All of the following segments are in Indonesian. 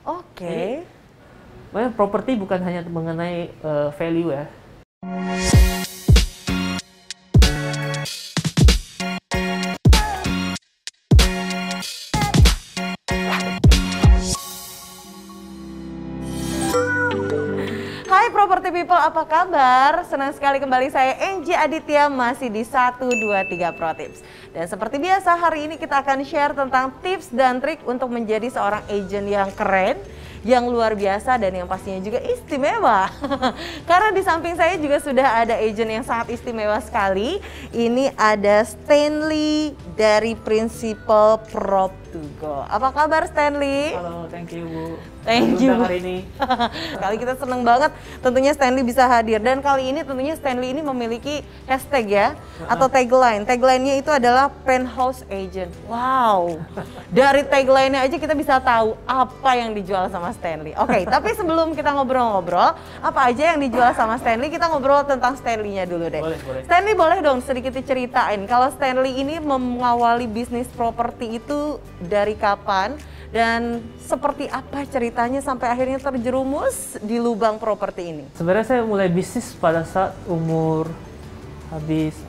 Oke. Makanya properti bukan hanya mengenai value ya. Hai Property People, apa kabar? Senang sekali kembali saya Angie Aditya masih di 123 Pro Tips. Dan seperti biasa hari ini kita akan share tentang tips dan trik untuk menjadi seorang agent yang keren, yang luar biasa dan yang pastinya juga istimewa. Karena di samping saya juga sudah ada agent yang sangat istimewa sekali. Ini ada Stanley dari Principal Prop to Go. Apa kabar Stanley? Halo, thank you Bu. Thank you. Hari ini. Kali kita seneng banget tentunya Stanley bisa hadir dan kali ini tentunya Stanley ini memiliki hashtag ya atau tagline. Tagline-nya itu adalah Penthouse Agent. Wow. Dari tagline-nya aja kita bisa tahu apa yang dijual sama Stanley. Oke, tapi sebelum kita ngobrol-ngobrol, apa aja yang dijual sama Stanley, kita ngobrol tentang Stanley-nya dulu deh. Boleh. Stanley boleh dong sedikit diceritain kalau Stanley ini mengawali bisnis properti itu dari kapan? Dan seperti apa ceritanya sampai akhirnya terjerumus di lubang properti ini? Sebenarnya saya mulai bisnis pada saat umur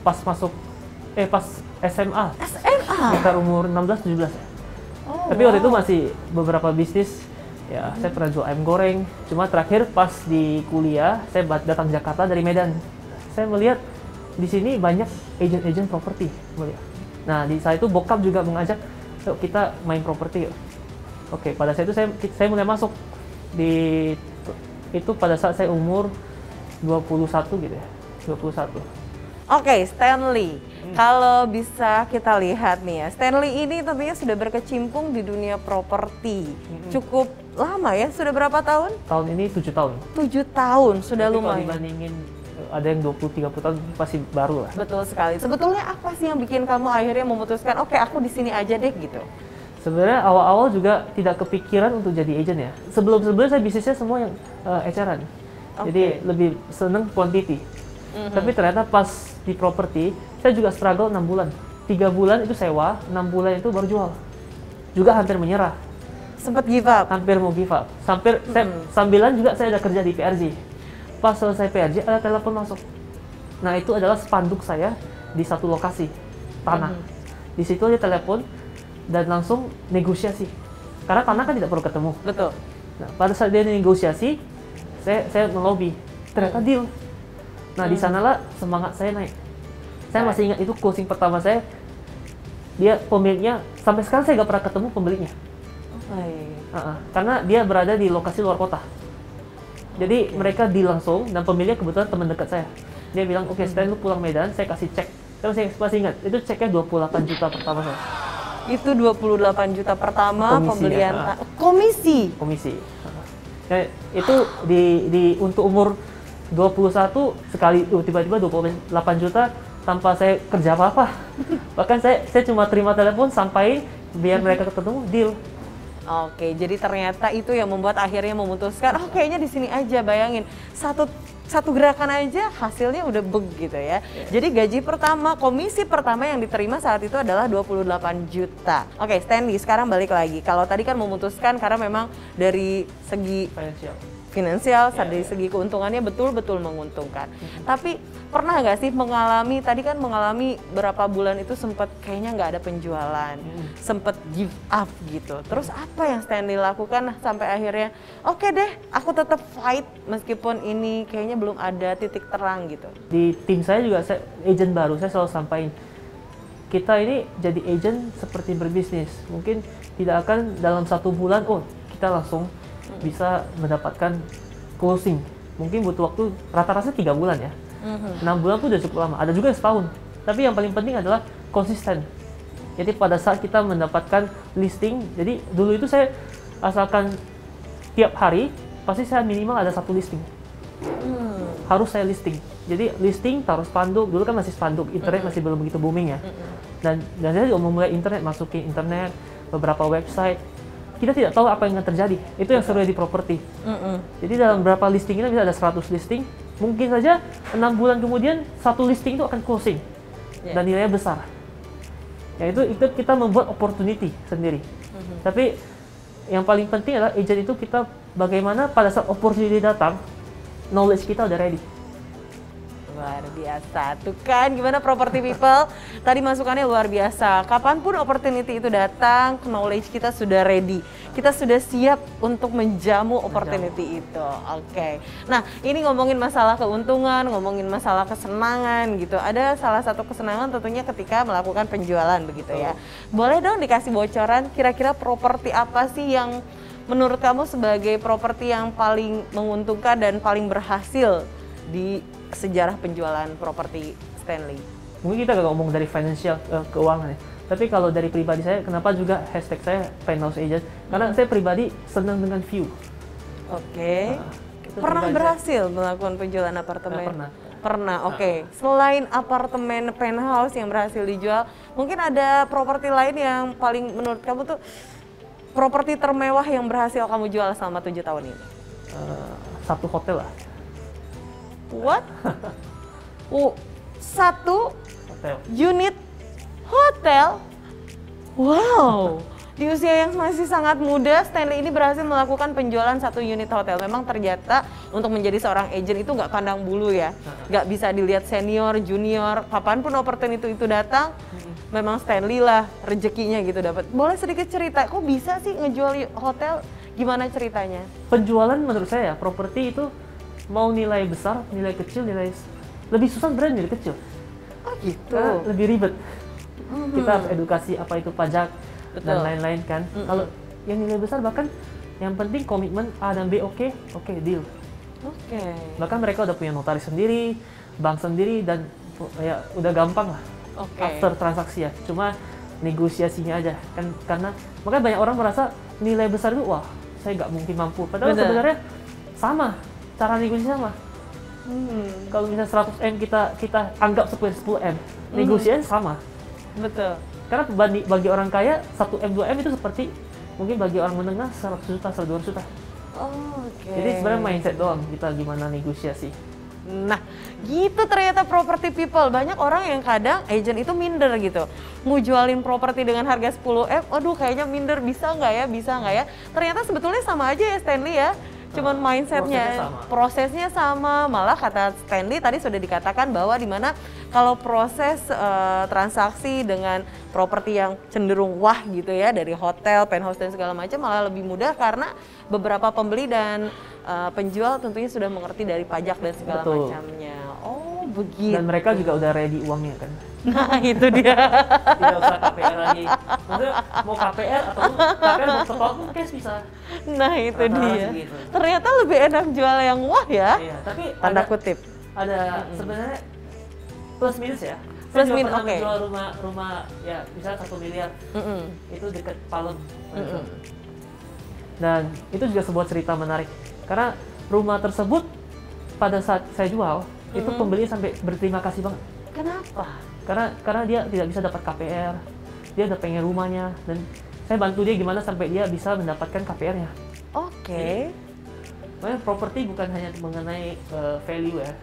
pas SMA. SMA? Sekitar umur 16-17 ya. Tapi waktu itu masih beberapa bisnis. Ya, saya pernah jual ayam goreng. Cuma terakhir pas di kuliah, saya datang Jakarta dari Medan. Saya melihat di sini banyak agent-agent properti. Nah, di saat itu bokap juga mengajak, yuk kita main properti yuk. Oke, pada saat itu saya mulai masuk itu pada saat saya umur 21 gitu ya, 21. Oke, Stanley. Kalau bisa kita lihat nih ya, Stanley ini tentunya sudah berkecimpung di dunia properti. Cukup lama ya, sudah berapa tahun? Tahun ini 7 tahun. 7 tahun, sudah Tapi lumayan. kalau dibandingin ada yang 20-30 tahun pasti baru lah. Betul sekali. Sebetulnya apa sih yang bikin kamu akhirnya memutuskan, oke aku di sini aja deh gitu? Sebenarnya awal-awal juga tidak kepikiran untuk jadi agent ya. Sebelum-sebelumnya saya bisnisnya semua yang eceran. Jadi lebih seneng quantity. Tapi ternyata pas di properti, saya juga struggle 6 bulan. 3 bulan itu sewa, 6 bulan itu baru jual. Juga hampir menyerah. Sempat give up? Hampir mau give up. Sambilan juga saya ada kerja di PRJ. Pas selesai PRJ, ada telepon masuk. Nah itu adalah spanduk saya di satu lokasi, tanah. Di situ dia telepon, dan langsung negosiasi. Karena tanah kan tidak perlu ketemu. Betul. Nah, pada saat dia negosiasi, saya ngelobi. Ternyata deal. Nah, di sanalah semangat saya naik. Saya masih ingat itu closing pertama saya. Dia pemiliknya, sampai sekarang saya nggak pernah ketemu pemiliknya. Karena dia berada di lokasi luar kota. Jadi mereka deal langsung, dan pemiliknya kebetulan teman dekat saya. Dia bilang, oke, Stan, lu pulang Medan, saya kasih cek. Saya masih ingat, itu ceknya 28 juta pertama saya. Itu 28 juta pertama Komisi, pembelian ya. Komisi. Nah, itu untuk umur 21 sekali tiba-tiba 28 juta tanpa saya kerja apa-apa. Bahkan saya cuma terima telepon sampai biar mereka ketemu deal. Oke, jadi ternyata itu yang membuat akhirnya memutuskan, oh kayaknya di sini aja. Bayangin, satu gerakan aja hasilnya udah begitu ya. Jadi gaji pertama, komisi pertama yang diterima saat itu adalah 28 juta. Oke, Stanley, sekarang balik lagi. Kalau tadi kan memutuskan karena memang dari segi finansial, dari segi keuntungannya betul-betul menguntungkan. Tapi pernah nggak sih mengalami berapa bulan itu sempat kayaknya nggak ada penjualan, sempat give up gitu. Terus apa yang Stanley lakukan sampai akhirnya, oke deh, aku tetap fight meskipun ini kayaknya belum ada titik terang gitu. Di tim saya juga, agent baru, saya selalu sampaikan, kita ini jadi agent seperti berbisnis. Mungkin tidak akan dalam 1 bulan, kita langsung bisa mendapatkan closing. Mungkin butuh waktu rata-rata 3 bulan ya. 6 bulan tuh udah cukup lama. Ada juga yang setahun. Tapi yang paling penting adalah konsisten. Jadi pada saat kita mendapatkan listing, jadi dulu itu saya asalkan tiap hari pasti saya minimal ada 1 listing. Harus saya listing. Jadi listing taruh spanduk. Dulu kan masih spanduk, internet masih belum begitu booming ya. Dan saya juga memulai internet, masukin internet, beberapa website. Kita tidak tahu apa yang akan terjadi. Itu yang seru di properti. Jadi dalam berapa listing kita bisa ada 100 listing. Mungkin saja 6 bulan kemudian 1 listing itu akan closing. Dan nilainya besar. Ya itu kita membuat opportunity sendiri. Tapi yang paling penting adalah agent itu kita bagaimana pada saat opportunity datang, knowledge kita udah ready. Luar biasa, tuh kan gimana property people, tadi masukannya luar biasa. Kapanpun opportunity itu datang, knowledge kita sudah ready, kita sudah siap untuk menjamu opportunity itu. Oke. Nah, ini ngomongin masalah keuntungan, ngomongin masalah kesenangan gitu. Ada salah satu kesenangan tentunya ketika melakukan penjualan begitu ya. Boleh dong dikasih bocoran kira-kira properti apa sih yang menurut kamu sebagai properti yang paling menguntungkan dan paling berhasil di sejarah penjualan properti Stanley? Mungkin kita gak ngomong dari financial keuangan ya. Tapi kalau dari pribadi saya, kenapa juga hashtag saya penthouse agent? Karena saya pribadi senang dengan view. Oke. Pernah berhasil melakukan penjualan apartemen? Pernah. Pernah, oke. Selain apartemen penthouse yang berhasil dijual, mungkin ada properti lain yang paling menurut kamu tuh properti termewah yang berhasil kamu jual selama 7 tahun ini? Satu hotel lah. What? Satu Hotel. unit hotel? Wow, di usia yang masih sangat muda, Stanley ini berhasil melakukan penjualan satu unit hotel. Memang ternyata untuk menjadi seorang agent itu nggak pandang bulu ya, nggak bisa dilihat senior, junior, kapanpun opportunity itu datang, memang Stanley lah rezekinya gitu dapat. Boleh sedikit cerita, kok bisa sih ngejual hotel? Gimana ceritanya? Penjualan menurut saya, properti itu mau nilai besar, nilai kecil, lebih susah brand nilai kecil. Oh gitu. Karena lebih ribet. Kita harus edukasi apa itu pajak dan lain-lain kan. Kalau yang nilai besar bahkan yang penting komitmen A dan B oke, deal. Oke. Bahkan mereka udah punya notaris sendiri, bank sendiri dan ya udah gampang lah. After transaksi ya. Cuma negosiasinya aja kan, karena makanya banyak orang merasa nilai besar itu wah saya nggak mungkin mampu. Padahal sebenarnya sama. Cara negosiasi sama. Kalau misalnya 100 M kita anggap 10 M, negosiasinya sama. Betul. Karena bagi orang kaya 1 M 2 M itu seperti mungkin bagi orang menengah 100 juta 100 juta. Oke. Jadi sebenarnya mindset doang kita gimana negosiasi. Nah, gitu ternyata property people. Banyak orang yang kadang agent itu minder gitu. Mau jualin properti dengan harga 10 M, aduh kayaknya minder, bisa nggak ya? Ternyata sebetulnya sama aja ya Stanley ya. Cuman mindsetnya, prosesnya sama. Malah kata Stanley tadi sudah dikatakan bahwa dimana kalau proses transaksi dengan properti yang cenderung wah gitu ya, dari hotel, penthouse dan segala macam malah lebih mudah karena beberapa pembeli dan penjual tentunya sudah mengerti dari pajak dan segala macamnya. Oh begitu. Dan mereka juga udah ready uangnya kan. Nah itu dia. Tidak usah KPR lagi. Maksudnya mau KPR atau KPR mau setor pun cash bisa. Nah itu dia. Gitu. Ternyata lebih enak jual yang wah ya. Iya, tapi tanda kutip. Ada sebenarnya plus minus ya. Plus minus, oke. Jual rumah ya misalnya 1 miliar. Itu dekat Palem. Dan itu juga sebuah cerita menarik. Karena rumah tersebut pada saat saya jual itu pembeli sampai berterima kasih banget. Kenapa? Karena dia tidak bisa dapat KPR, dia udah pengen rumahnya, dan saya bantu dia gimana sampai dia bisa mendapatkan KPR-nya. Oke. Makanya properti bukan hanya mengenai value ya.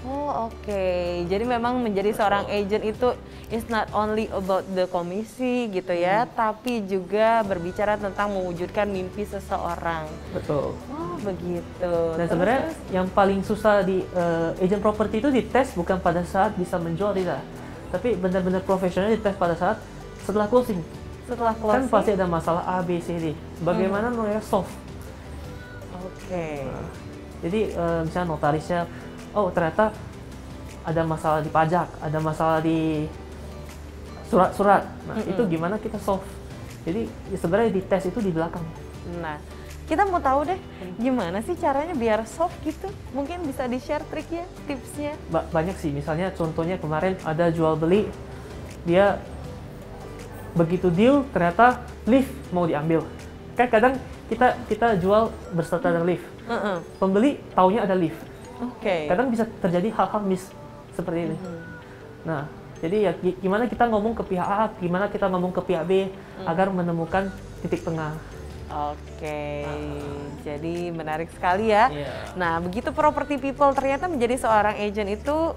Oh oke. Jadi memang menjadi seorang agent itu is not only about the komisi gitu ya, tapi juga berbicara tentang mewujudkan mimpi seseorang. Betul. Oh begitu. Dan sebenarnya yang paling susah di agent properti itu dites bukan pada saat bisa menjual tidak, tapi benar-benar profesional dites pada saat setelah closing. Setelah closing Kan pasti ada masalah A, B, C, D. Bagaimana mereka solve? Oke. Nah, jadi misalnya notarisnya, oh ternyata ada masalah di pajak, ada masalah di surat-surat. Nah itu gimana kita solve? Jadi ya sebenarnya di tes itu di belakang. Nah kita mau tahu deh gimana sih caranya biar solve gitu? Mungkin bisa di-share triknya, tipsnya? Banyak sih, misalnya contohnya kemarin ada jual beli, dia begitu deal ternyata lift mau diambil. Kan kadang kita jual berserta dengan lift. Pembeli taunya ada lift. Kadang bisa terjadi hal-hal miss seperti ini. Nah, jadi ya gimana kita ngomong ke pihak A, gimana kita ngomong ke pihak B agar menemukan titik tengah. Oke, jadi menarik sekali ya. Nah, begitu property people ternyata menjadi seorang agent itu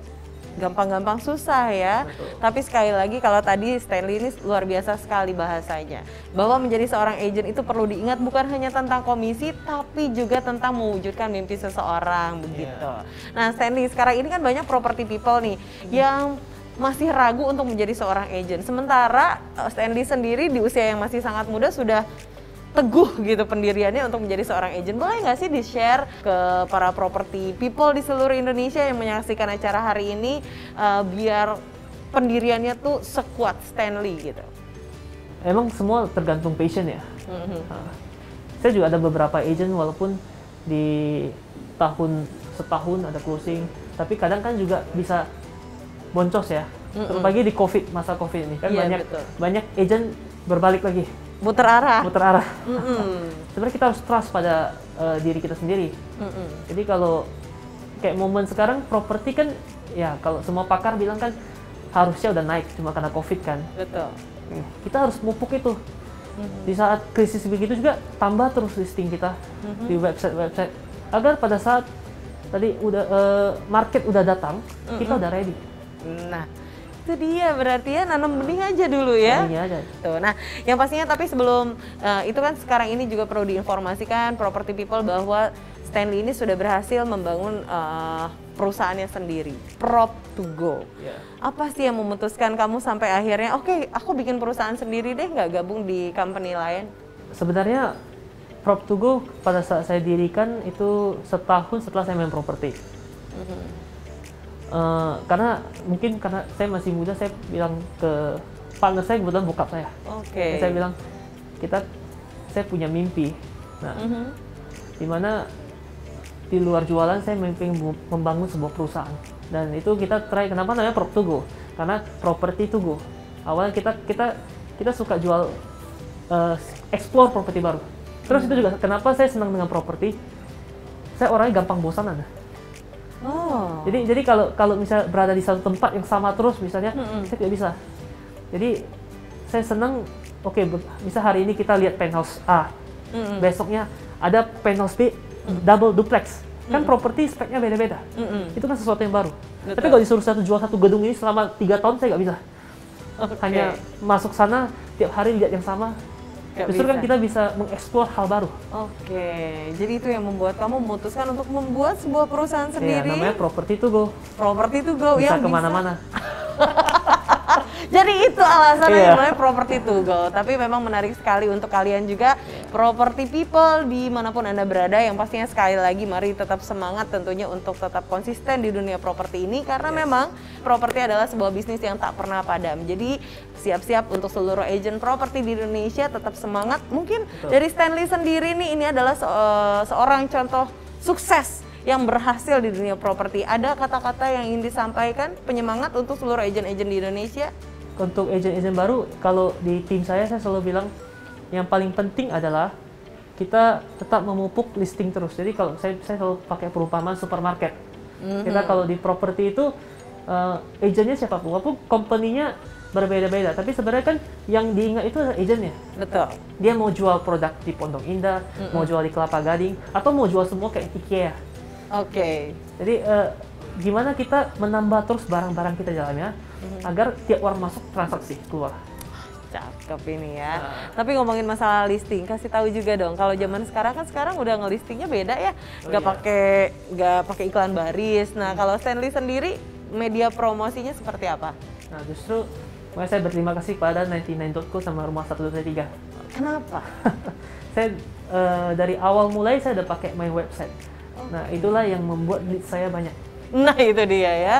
gampang-gampang susah ya. Betul. Tapi sekali lagi kalau tadi Stanley ini luar biasa sekali bahasanya. Bahwa menjadi seorang agent itu perlu diingat bukan hanya tentang komisi tapi juga tentang mewujudkan mimpi seseorang begitu. Nah Stanley, sekarang ini kan banyak property people nih yang masih ragu untuk menjadi seorang agent. Sementara Stanley sendiri di usia yang masih sangat muda sudah teguh gitu pendiriannya untuk menjadi seorang agent. Boleh nggak sih di-share ke para property people di seluruh Indonesia yang menyaksikan acara hari ini biar pendiriannya tuh sekuat Stanley gitu? Emang semua tergantung passion ya. Saya juga ada beberapa agent walaupun di setahun ada closing, tapi kadang kan juga bisa boncos ya. Terlebih di masa COVID ini kan banyak agent berbalik lagi. Muter arah. Sebenarnya kita harus trust pada diri kita sendiri. Jadi kalau kayak momen sekarang properti kan ya kalau semua pakar bilang kan harusnya udah naik cuma karena COVID kan. Betul. Kita harus mupuk itu. Di saat krisis begitu juga tambah terus listing kita di website agar pada saat tadi udah market udah datang kita udah ready. Nah itu dia berarti ya nanam benih aja dulu ya. Benih aja. Tuh, nah yang pastinya tapi sebelum itu kan sekarang ini juga perlu diinformasikan property people bahwa Stanley ini sudah berhasil membangun perusahaannya sendiri, Prop2Go. Apa sih yang memutuskan kamu sampai akhirnya oke, aku bikin perusahaan sendiri deh, nggak gabung di company lain? Sebenarnya Prop2Go pada saat saya dirikan itu setahun setelah saya main properti. Karena mungkin karena saya masih muda, saya bilang ke partner saya, kebetulan bokap saya. Saya bilang saya punya mimpi. Nah, dimana di luar jualan saya mimpi membangun sebuah perusahaan. Dan itu kita try. Kenapa namanya Prop2Go? Karena property to go. Awalnya kita suka jual, explore properti baru. Terus itu juga kenapa saya senang dengan properti. Saya orangnya gampang bosanan. Jadi kalau misalnya berada di satu tempat yang sama terus misalnya, saya tidak bisa. Jadi saya senang, misal hari ini kita lihat penthouse A, besoknya ada penthouse B, double duplex. Kan properti speknya beda-beda. Itu kan sesuatu yang baru. Tapi kalau disuruh jual satu gedung ini selama 3 tahun saya nggak bisa. Hanya masuk sana tiap hari lihat yang sama. Justru kan kita bisa mengeksplor hal baru. Jadi itu yang membuat kamu memutuskan untuk membuat sebuah perusahaan sendiri. Iya, namanya Property2Go. Property2Go bisa yang kemana-mana. Jadi itu alasannya namanya Property2Go. Tapi memang menarik sekali untuk kalian juga property people dimanapun Anda berada, yang pastinya sekali lagi mari tetap semangat tentunya untuk tetap konsisten di dunia properti ini, karena memang properti adalah sebuah bisnis yang tak pernah padam. Jadi siap-siap untuk seluruh agent properti di Indonesia, tetap semangat. Mungkin dari Stanley sendiri nih, ini adalah seorang contoh sukses yang berhasil di dunia properti. Ada kata-kata yang ingin disampaikan penyemangat untuk seluruh agent-agent di Indonesia? Untuk agent-agent baru, kalau di tim saya selalu bilang yang paling penting adalah kita tetap memupuk listing terus. Jadi kalau saya selalu pakai perumpamaan supermarket. Kita kalau di properti itu agentnya siapapun, walaupun company-nya berbeda-beda, tapi sebenarnya kan yang diingat itu adalah agentnya. Betul. Dia mau jual produk di Pondok Indah, mau jual di Kelapa Gading, atau mau jual semua kayak IKEA. Jadi gimana kita menambah terus barang-barang kita jalannya agar tiap orang masuk transaksi keluar. Cakep ini ya. Tapi ngomongin masalah listing, kasih tahu juga dong. Kalau zaman sekarang udah ngelistingnya beda ya. Nggak pakai iklan baris. Nah kalau Stanley sendiri media promosinya seperti apa? Nah justru saya berterima kasih kepada 99.co sama Rumah 123. Kenapa? Saya dari awal mulai saya udah pakai main website. Nah itulah yang membuat lead saya banyak. Nah itu dia ya.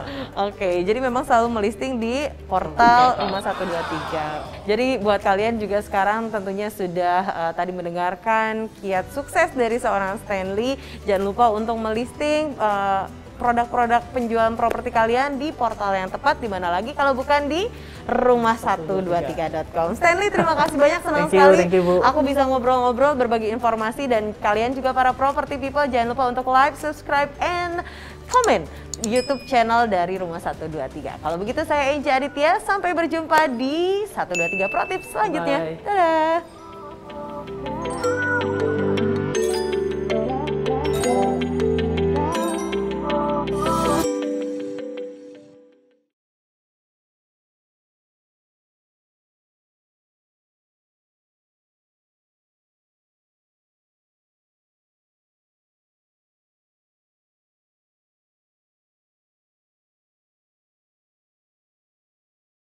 Jadi memang selalu melisting di portal 5123. Jadi buat kalian juga sekarang tentunya sudah tadi mendengarkan kiat sukses dari seorang Stanley. Jangan lupa untuk melisting produk-produk penjualan properti kalian di portal yang tepat, di mana lagi kalau bukan di rumah123.com. Stanley, terima kasih banyak, senang sekali aku bisa ngobrol-ngobrol, berbagi informasi, dan kalian juga para property people jangan lupa untuk like, subscribe, and komen YouTube channel dari Rumah 123. Kalau begitu saya Enci Aditya, sampai berjumpa di 123 Pro Tips selanjutnya. Dadah.